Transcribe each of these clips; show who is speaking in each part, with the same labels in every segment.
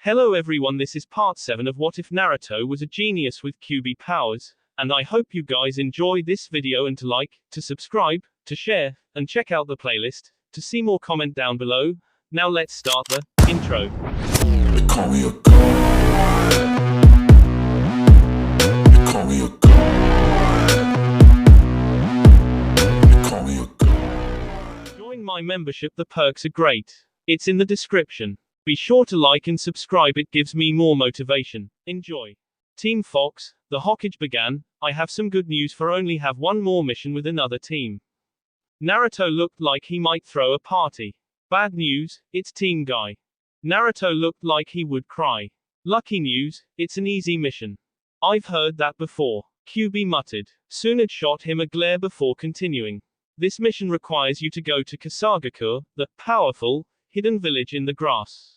Speaker 1: Hello everyone, this is part 7 of What If Naruto Was a Genius with Kyuubi Powers, and I hope you guys enjoy this video and to like, to subscribe, to share, and check out the playlist, to see more comment down below. Now let's start the intro.
Speaker 2: They call me a god. They call me a god. They call me a god.
Speaker 1: Join my membership, the perks are great. It's in the description. Be sure to like and subscribe, it gives me more motivation. Enjoy. Team Fox, the Hokage began. I have some good news for only have one more mission with another team. Naruto looked like he might throw a party. Bad news, it's Team Guy. Naruto looked like he would cry. Lucky news, it's an easy mission. I've heard that before. Kyuubi muttered. Tsunade shot him a glare before continuing. This mission requires you to go to Kasagaku, the powerful, hidden village in the grass.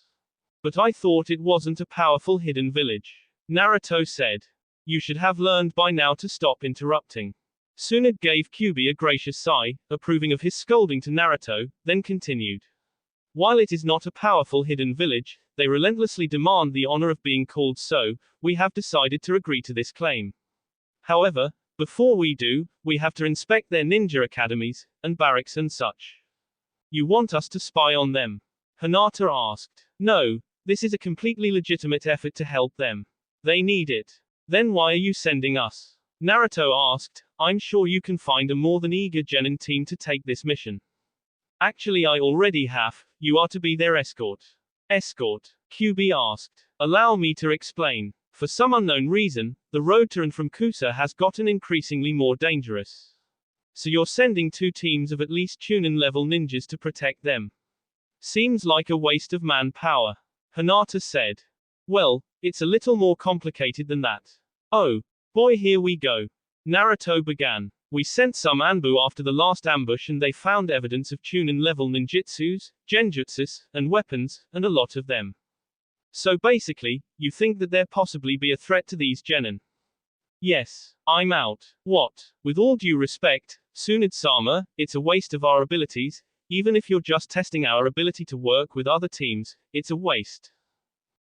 Speaker 1: But I thought it wasn't a powerful hidden village. Naruto said. You should have learned by now to stop interrupting. Tsunade gave Kyuubi a gracious sigh, approving of his scolding to Naruto, then continued. While it is not a powerful hidden village, they relentlessly demand the honor of being called so, we have decided to agree to this claim. However, before we do, we have to inspect their ninja academies, and barracks and such. You want us to spy on them? Hinata asked. No, this is a completely legitimate effort to help them. They need it. Then why are you sending us? Naruto asked. I'm sure you can find a more than eager genin team to take this mission. Actually, I already have. You are to be their escort. Escort? Kyuubi asked. Allow me to explain. For some unknown reason, the road to and from Kusa has gotten increasingly more dangerous. So you're sending 2 teams of at least Chunin level ninjas to protect them. Seems like a waste of manpower. Hinata said. Well, it's a little more complicated than that. Oh, boy, here we go. Naruto began. We sent some Anbu after the last ambush and they found evidence of Chunin level ninjutsus, genjutsus, and weapons, and a lot of them. So basically, you think that there possibly be a threat to these genin? Yes, I'm out. What? With all due respect, Tsunade-sama, it's a waste of our abilities. Even if you're just testing our ability to work with other teams, it's a waste.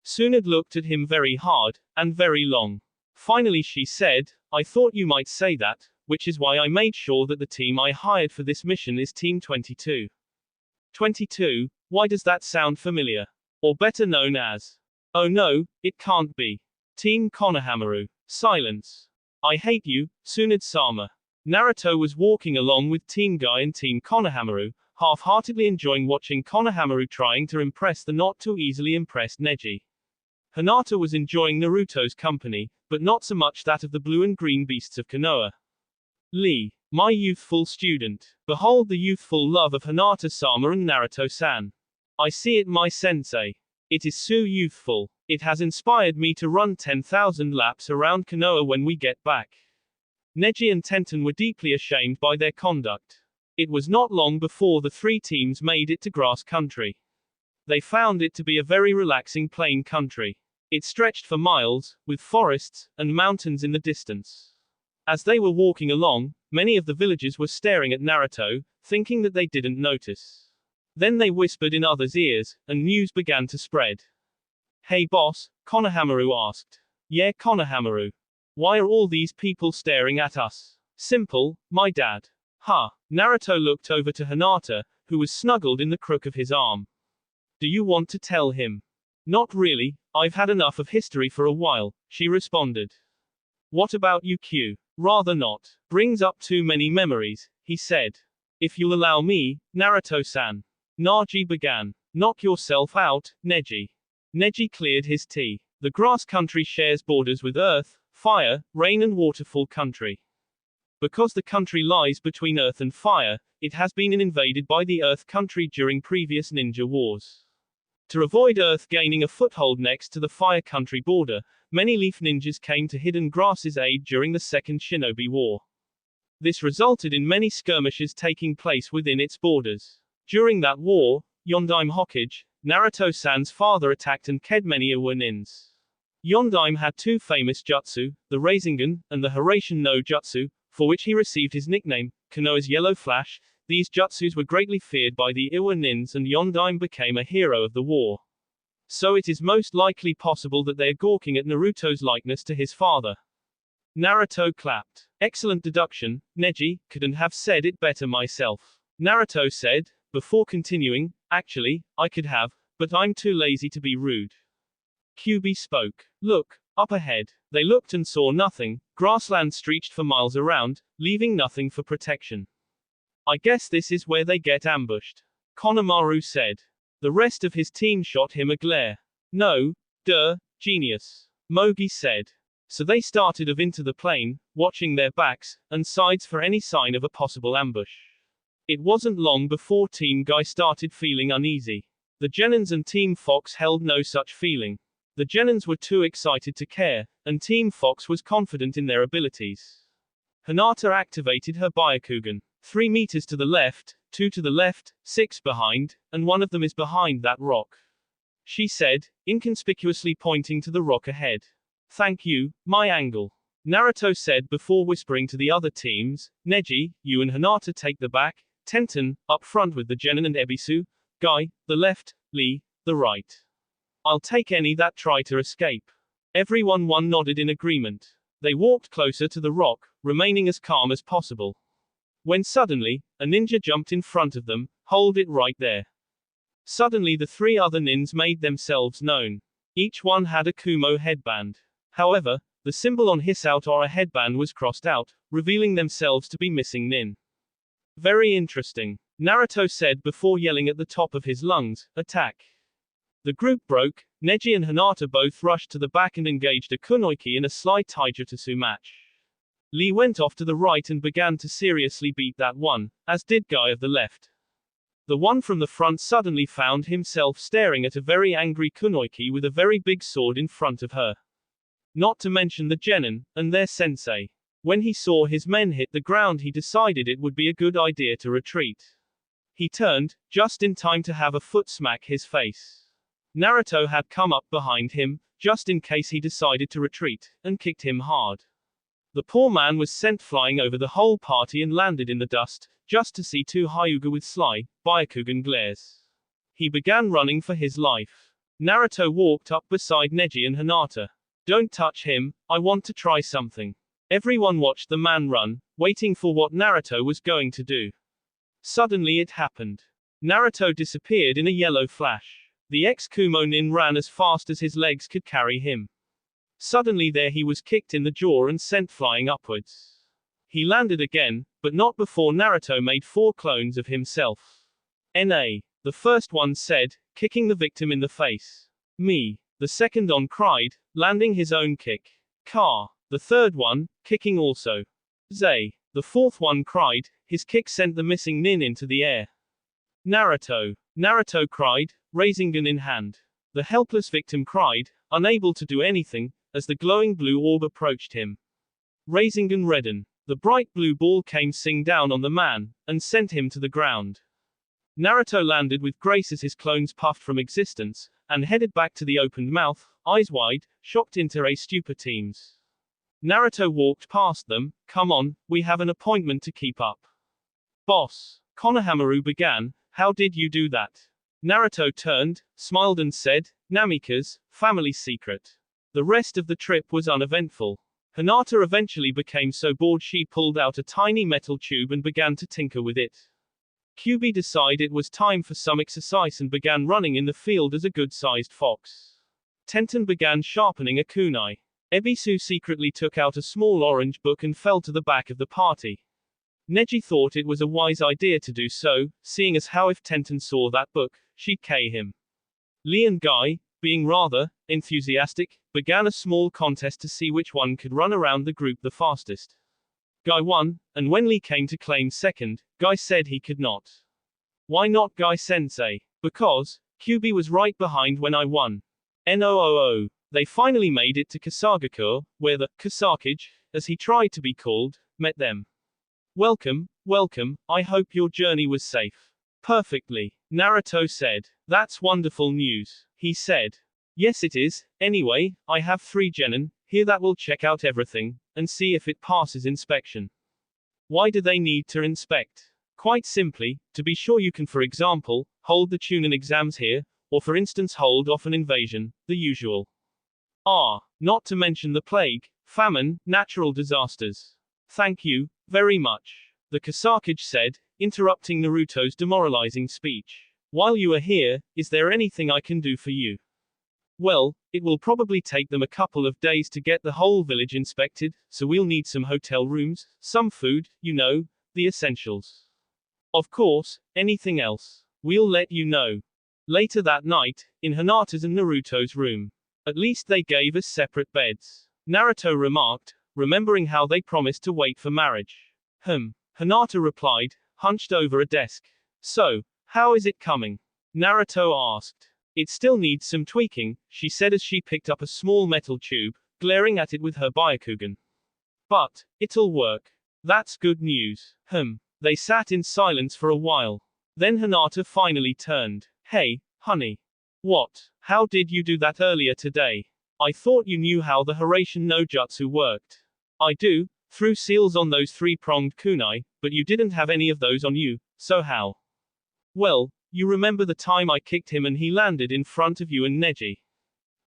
Speaker 1: Tsunade looked at him very hard, and very long. Finally she said, I thought you might say that, which is why I made sure that the team I hired for this mission is Team 22. 22? Why does that sound familiar? Or better known as... Oh no, it can't be. Team Konohamaru. Silence. I hate you, Tsunade-sama. Naruto was walking along with Team Guy and Team Konohamaru, half-heartedly enjoying watching Konohamaru trying to impress the not too easily impressed Neji. Hinata was enjoying Naruto's company, but not so much that of the blue and green beasts of Konoha. Lee, my youthful student. Behold the youthful love of Hinata-sama and Naruto-san. I see it, my sensei. It is so youthful. It has inspired me to run 10,000 laps around Konoha when we get back. Neji and Tenten were deeply ashamed by their conduct. It was not long before the 3 teams made it to grass country. They found it to be a very relaxing plain country. It stretched for miles, with forests and mountains in the distance. As they were walking along, many of the villagers were staring at Naruto, thinking that they didn't notice. Then they whispered in others' ears, and news began to spread. Hey boss, Konohamaru asked. Yeah, Konohamaru. Why are all these people staring at us? Simple, my dad. Huh. Naruto looked over to Hinata, who was snuggled in the crook of his arm. Do you want to tell him? Not really, I've had enough of history for a while, she responded. What about you, Q? Rather not. Brings up too many memories, he said. If you'll allow me, Naruto-san. Naji began. Knock yourself out, Neji. Neji cleared his tea. The grass country shares borders with earth, fire, rain and waterfall country. Because the country lies between earth and fire, it has been invaded by the earth country during previous ninja wars. To avoid earth gaining a foothold next to the fire country border, many leaf ninjas came to hidden grass's aid during the Second Shinobi War. This resulted in many skirmishes taking place within its borders. During that war, Yondaime Hokage, Naruto-san's father, attacked and killed many Iwa nins. Yondaime had 2 famous jutsu, the Rasengan, and the Hiraishin no Jutsu, for which he received his nickname, Konoha's Yellow Flash. These jutsus were greatly feared by the Iwa nins and Yondaime became a hero of the war. So it is most likely possible that they are gawking at Naruto's likeness to his father. Naruto clapped. Excellent deduction, Neji, couldn't have said it better myself. Naruto said, before continuing, actually, I could have, but I'm too lazy to be rude. Kyuubi spoke. Look, up ahead. They looked and saw nothing, grassland stretched for miles around, leaving nothing for protection. I guess this is where they get ambushed. Konomaru said. The rest of his team shot him a glare. No, duh, genius. Mogi said. So they started off into the plain, watching their backs and sides for any sign of a possible ambush. It wasn't long before Team Guy started feeling uneasy. The Genins and Team Fox held no such feeling. The Genins were too excited to care, and Team Fox was confident in their abilities. Hinata activated her Byakugan. 3 meters to the left, 2 to the left, 6 behind, and one of them is behind that rock. She said, inconspicuously pointing to the rock ahead. Thank you, my angle. Naruto said before whispering to the other teams, Neji, you and Hinata take the back, Tenten, up front with the Genin and Ebisu, Guy, the left, Lee, the right. I'll take any that try to escape. Everyone nodded in agreement. They walked closer to the rock, remaining as calm as possible. When suddenly, a ninja jumped in front of them, hold it right there. Suddenly the 3 other nins made themselves known. Each one had a Kumo headband. However, the symbol on his Aura headband was crossed out, revealing themselves to be missing nin. Very interesting. Naruto said before yelling at the top of his lungs, attack. The group broke, Neji and Hinata both rushed to the back and engaged a kunoiki in a sly taijutsu match. Lee went off to the right and began to seriously beat that one, as did Guy of the left. The one from the front suddenly found himself staring at a very angry kunoiki with a very big sword in front of her. Not to mention the Genin, and their sensei. When he saw his men hit the ground, he decided it would be a good idea to retreat. He turned, just in time to have a foot smack his face. Naruto had come up behind him, just in case he decided to retreat, and kicked him hard. The poor man was sent flying over the whole party and landed in the dust, just to see 2 Hyuga with sly, Byakugan glares. He began running for his life. Naruto walked up beside Neji and Hinata. Don't touch him, I want to try something. Everyone watched the man run, waiting for what Naruto was going to do. Suddenly it happened. Naruto disappeared in a yellow flash. The ex-Kumo nin ran as fast as his legs could carry him. Suddenly there he was kicked in the jaw and sent flying upwards. He landed again, but not before Naruto made 4 clones of himself. N.A. The first one said, kicking the victim in the face. Me. The second on cried, landing his own kick. Ka. The third one, kicking also. Zay. The fourth one cried, his kick sent the missing nin into the air. Naruto. Naruto cried, Rasengan in hand. The helpless victim cried, unable to do anything, as the glowing blue orb approached him. Rasengan redden. The bright blue ball came sing down on the man, and sent him to the ground. Naruto landed with grace as his clones puffed from existence, and headed back to the opened mouth, eyes wide, shocked into a stupor teams. Naruto walked past them. Come on, we have an appointment to keep up. Boss. Konohamaru began, how did you do that? Naruto turned, smiled and said, Namika's family secret. The rest of the trip was uneventful. Hinata eventually became so bored she pulled out a tiny metal tube and began to tinker with it. Kyuubi decided it was time for some exercise and began running in the field as a good-sized fox. Tenten began sharpening a kunai. Ebisu secretly took out a small orange book and fell to the back of the party. Neji thought it was a wise idea to do so, seeing as how if Tenten saw that book, she'd K him. Lee and Guy, being rather enthusiastic, began a small contest to see which one could run around the group the fastest. Guy won, and when Lee came to claim second, Guy said he could not. Why not, Guy-sensei? Because Kyuubi was right behind when I won. NOOO. They finally made it to Kasagakure, where the Kasakage, as he tried to be called, met them. Welcome, welcome, I hope your journey was safe. Perfectly. Naruto said. That's wonderful news. He said. Yes it is, anyway, I have 3 genin, here that will check out everything, and see if it passes inspection. Why do they need to inspect? Quite simply, to be sure you can, for example, hold the Chunin exams here, or for instance hold off an invasion, the usual. Not to mention the plague, famine, natural disasters. Thank you, very much, the Kasakage said, interrupting Naruto's demoralizing speech. While you are here, is there anything I can do for you? Well, it will probably take them a couple of days to get the whole village inspected, so we'll need some hotel rooms, some food, you know, the essentials. Of course, anything else, we'll let you know. Later that night, in Hinata's and Naruto's room. At least they gave us separate beds, Naruto remarked, remembering how they promised to wait for marriage. Hinata replied, hunched over a desk. So, how is it coming? Naruto asked. It still needs some tweaking, she said as she picked up a small metal tube, glaring at it with her Byakugan. But, it'll work. That's good news. They sat in silence for a while. Then Hinata finally turned. Hey, honey. What? How did you do that earlier today? I thought you knew how the Hiraishin no Jutsu worked. I do, threw seals on those three-pronged kunai, but you didn't have any of those on you, so how? Well, you remember the time I kicked him and he landed in front of you and Neji?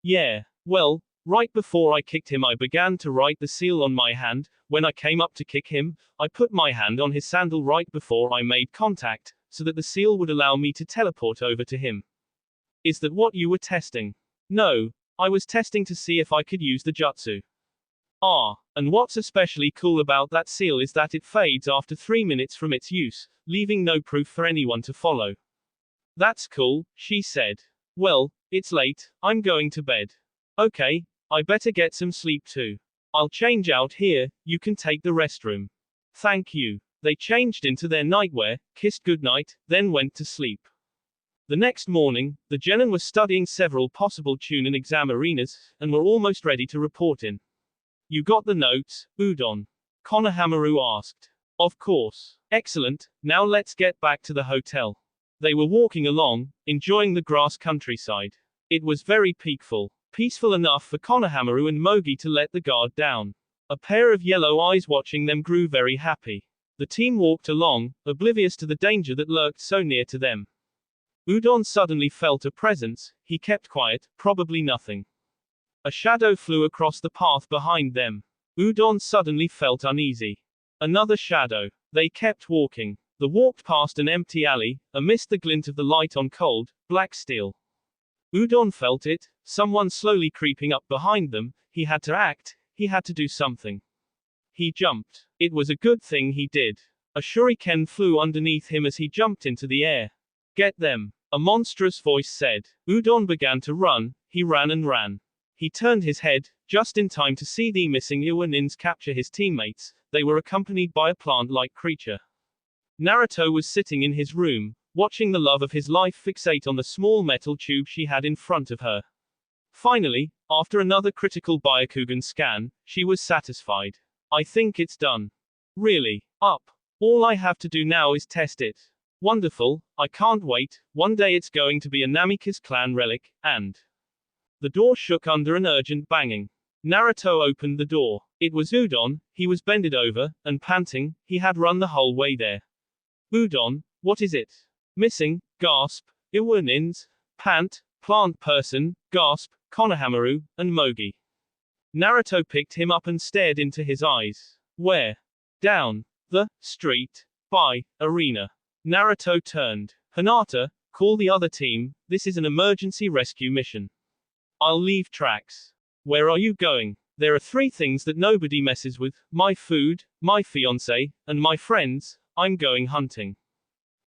Speaker 1: Yeah, well, right before I kicked him I began to write the seal on my hand. When I came up to kick him, I put my hand on his sandal right before I made contact, so that the seal would allow me to teleport over to him. Is that what you were testing? No, I was testing to see if I could use the jutsu. And what's especially cool about that seal is that it fades after 3 minutes from its use, leaving no proof for anyone to follow. That's cool, she said. Well, it's late, I'm going to bed. Okay, I better get some sleep too. I'll change out here, you can take the restroom. Thank you. They changed into their nightwear, kissed goodnight, then went to sleep. The next morning, the genin were studying several possible Chunin exam arenas, and were almost ready to report in. You got the notes, Udon? Konohamaru asked. Of course. Excellent, now let's get back to the hotel. They were walking along, enjoying the grass countryside. It was very peaceful enough for Konohamaru and Mogi to let the guard down. A pair of yellow eyes watching them grew very happy. The team walked along, oblivious to the danger that lurked so near to them. Udon suddenly felt a presence. He kept quiet, probably nothing. A shadow flew across the path behind them. Udon suddenly felt uneasy. Another shadow. They kept walking. They walked past an empty alley, amidst the glint of the light on cold, black steel. Udon felt it, someone slowly creeping up behind them. He had to act, he had to do something. He jumped. It was a good thing he did. A shuriken flew underneath him as he jumped into the air. Get them, a monstrous voice said. Udon began to run. He ran and ran. He turned his head, just in time to see the missing Iwanins capture his teammates. They were accompanied by a plant-like creature. Naruto was sitting in his room, watching the love of his life fixate on the small metal tube she had in front of her. Finally, after another critical Byakugan scan, she was satisfied. I think it's done. Really? All I have to do now is test it. Wonderful, I can't wait. One day it's going to be a Namikaze clan relic, and... The door shook under an urgent banging. Naruto opened the door. It was Udon. He was bended over, and panting. He had run the whole way there. Udon, what is it? Missing, gasp, Iwanins, pant, plant person, gasp, Konohamaru, and Mogi. Naruto picked him up and stared into his eyes. Where? Down the street, by arena. Naruto turned. Hinata, call the other team, this is an emergency rescue mission. I'll leave tracks. Where are you going? There are 3 things that nobody messes with, my food, my fiancé, and my friends. I'm going hunting.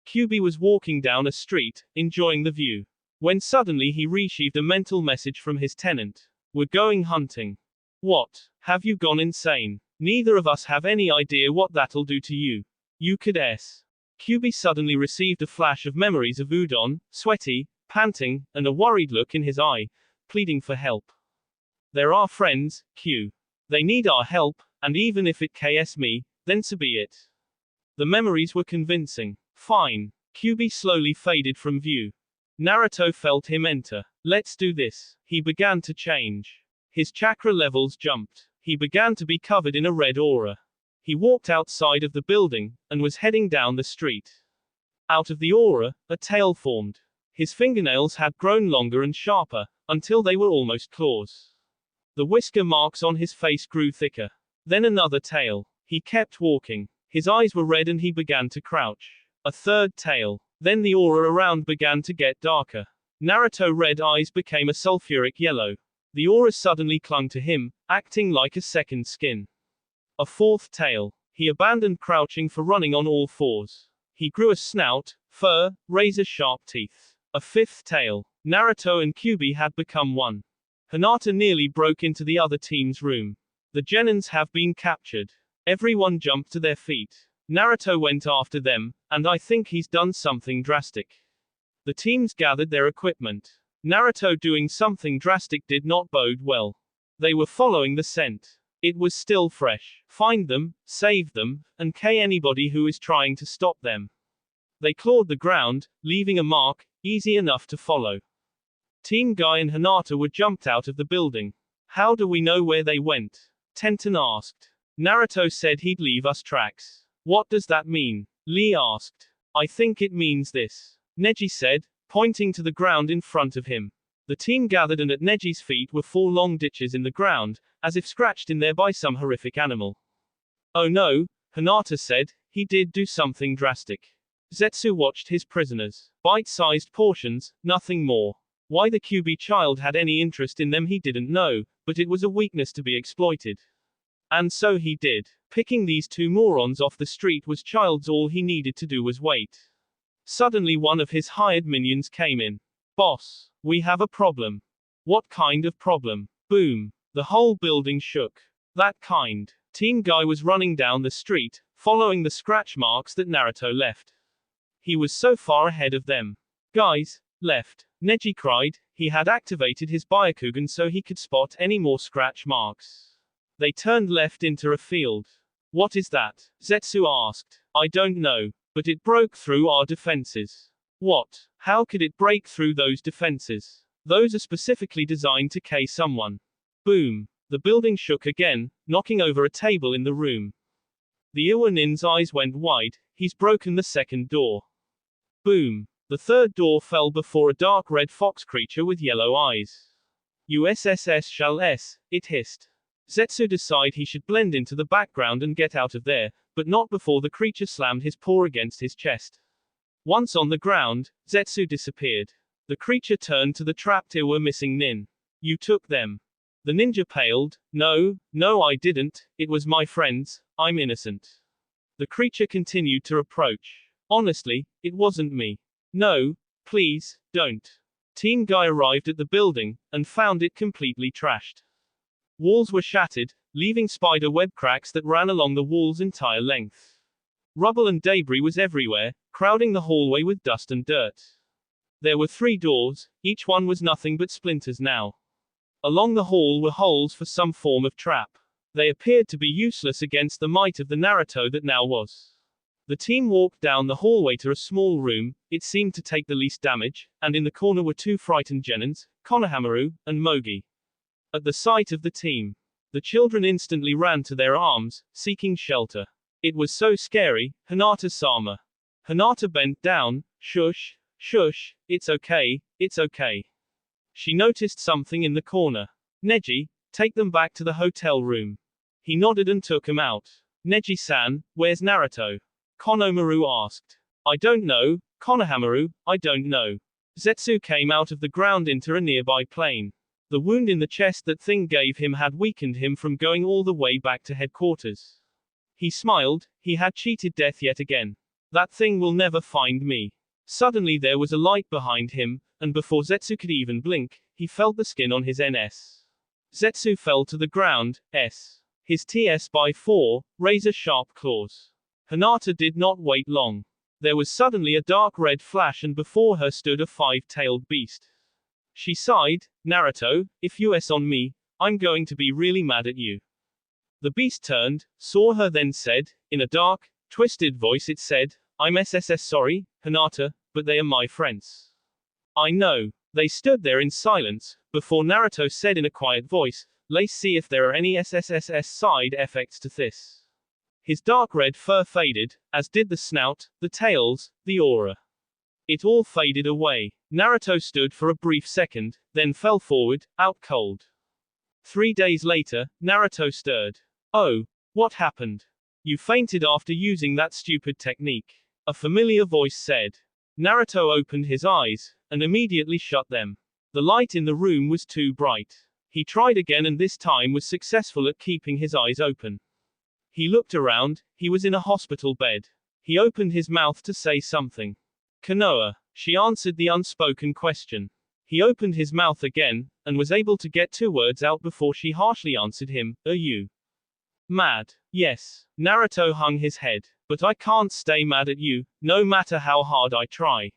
Speaker 1: Kyuubi was walking down a street, enjoying the view. When suddenly he received a mental message from his tenant. We're going hunting. What? Have you gone insane? Neither of us have any idea what that'll do to you. You could s. Kyuubi suddenly received a flash of memories of Udon, sweaty, panting, and a worried look in his eye, pleading for help. They're our friends, Q. They need our help, and even if it KS me, then so be it. The memories were convincing. Fine. Kyuubi slowly faded from view. Naruto felt him enter. Let's do this. He began to change. His chakra levels jumped. He began to be covered in a red aura. He walked outside of the building, and was heading down the street. Out of the aura, a tail formed. His fingernails had grown longer and sharper, until they were almost claws. The whisker marks on his face grew thicker. Then another tail. He kept walking. His eyes were red and he began to crouch. A third tail. Then the aura around began to get darker. Naruto's red eyes became a sulfuric yellow. The aura suddenly clung to him, acting like a second skin. A fourth tail. He abandoned crouching for running on all fours. He grew a snout, fur, razor-sharp teeth. A fifth tail. Naruto and Kyuubi had become one. Hinata nearly broke into the other team's room. The genins have been captured. Everyone jumped to their feet. Naruto went after them, and I think he's done something drastic. The teams gathered their equipment. Naruto doing something drastic did not bode well. They were following the scent. It was still fresh. Find them, save them, and kill anybody who is trying to stop them. They clawed the ground, leaving a mark, easy enough to follow. Team Guy and Hinata were jumped out of the building. How do we know where they went? Tenten asked. Naruto said he'd leave us tracks. What does that mean? Lee asked. I think it means this. Neji said, pointing to the ground in front of him. The team gathered and at Neji's feet were 4 long ditches in the ground, as if scratched in there by some horrific animal. Oh no, Hinata said, he did do something drastic. Zetsu watched his prisoners. Bite-sized portions, nothing more. Why the Kyuubi child had any interest in them he didn't know, but it was a weakness to be exploited. And so he did. Picking these 2 morons off the street was child's all he needed to do was wait. Suddenly one of his hired minions came in. Boss, we have a problem. What kind of problem? Boom. The whole building shook. That kind. Team Guy was running down the street, following the scratch marks that Naruto left. He was so far ahead of them. Guys, left. Neji cried. He had activated his Byakugan so he could spot any more scratch marks. They turned left into a field. What is that? Zetsu asked. I don't know, but it broke through our defenses. What? How could it break through those defenses? Those are specifically designed to kill someone. Boom. The building shook again, knocking over a table in the room. The Iwanin's eyes went wide. He's broken the second door. Boom. The third door fell before a dark red fox creature with yellow eyes. USSS shall S, it hissed. Zetsu decided he should blend into the background and get out of there, but not before the creature slammed his paw against his chest. Once on the ground, Zetsu disappeared. The creature turned to the trapped Iwa missing nin. You took them. The ninja paled. No, I didn't, it was my friends, I'm innocent. The creature continued to approach. Honestly, it wasn't me. No, please, don't. Team Guy arrived at the building, and found it completely trashed. Walls were shattered, leaving spider web cracks that ran along the wall's entire length. Rubble and debris was everywhere, crowding the hallway with dust and dirt. There were 3 doors, each one was nothing but splinters now. Along the hall were holes for some form of trap. They appeared to be useless against the might of the Naruto that now was. The team walked down the hallway to a small room, it seemed to take the least damage, and in the corner were 2 frightened genins, Konohamaru, and Mogi. At the sight of the team, the children instantly ran to their arms, seeking shelter. It was so scary, Hinata-sama. Hinata bent down. Shush, shush, it's okay, it's okay. She noticed something in the corner. Neji, take them back to the hotel room. He nodded and took him out. Neji-san, where's Naruto? Konohamaru asked. I don't know, Konohamaru, I don't know. Zetsu came out of the ground into a nearby plane. The wound in the chest that thing gave him had weakened him from going all the way back to headquarters. He smiled, he had cheated death yet again. That thing will never find me. Suddenly there was a light behind him, and before Zetsu could even blink, he felt the skin on his NS. Zetsu fell to the ground, his TS by 4, razor-sharp claws. Hinata did not wait long. There was suddenly a dark red flash and before her stood a 5-tailed beast. She sighed, Naruto, if you S on me, I'm going to be really mad at you. The beast turned, saw her then said, in a dark, twisted voice it said, I'm SSS sorry, Hinata, but they are my friends. I know. They stood there in silence, before Naruto said in a quiet voice, let's see if there are any SSSS side effects to this. His dark red fur faded, as did the snout, the tails, the aura. It all faded away. Naruto stood for a brief second, then fell forward, out cold. 3 days later, Naruto stirred. Oh, what happened? You fainted after using that stupid technique. A familiar voice said. Naruto opened his eyes, and immediately shut them. The light in the room was too bright. He tried again and this time was successful at keeping his eyes open. He looked around, he was in a hospital bed. He opened his mouth to say something. Konoha. She answered the unspoken question. He opened his mouth again, and was able to get 2 words out before she harshly answered him, Are you mad? Yes. Naruto hung his head. But I can't stay mad at you, no matter how hard I try.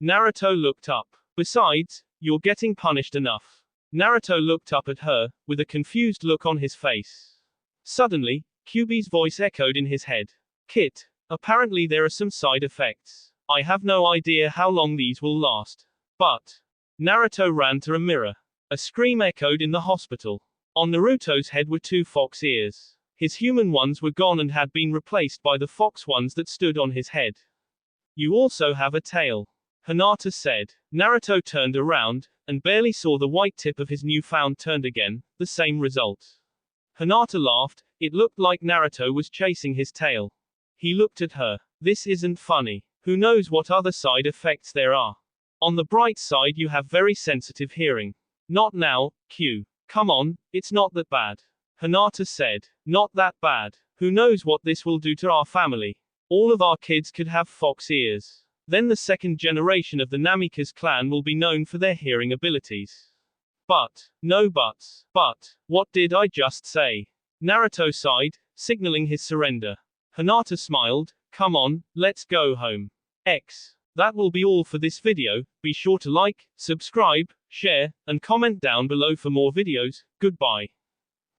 Speaker 1: Naruto looked up. Besides, you're getting punished enough. Naruto looked up at her, with a confused look on his face. Suddenly, Kyuubi's voice echoed in his head. Kit, apparently there are some side effects. I have no idea how long these will last. But Naruto ran to a mirror. A scream echoed in the hospital. On Naruto's head were 2 fox ears. His human ones were gone and had been replaced by the fox ones that stood on his head. You also have a tail, Hinata said. Naruto turned around, and barely saw the white tip of his newfound turned again, the same result. Hinata laughed, it looked like Naruto was chasing his tail. He looked at her. This isn't funny. Who knows what other side effects there are? On the bright side you have very sensitive hearing. Not now, Q. Come on, it's not that bad. Hinata said. Not that bad. Who knows what this will do to our family? All of our kids could have fox ears. Then the second generation of the Namikaze clan will be known for their hearing abilities. But, no buts. But, what did I just say? Naruto sighed, signaling his surrender. Hinata smiled, come on, let's go home. That will be all for this video. Be sure to like, subscribe, share, and comment down below for more videos. Goodbye.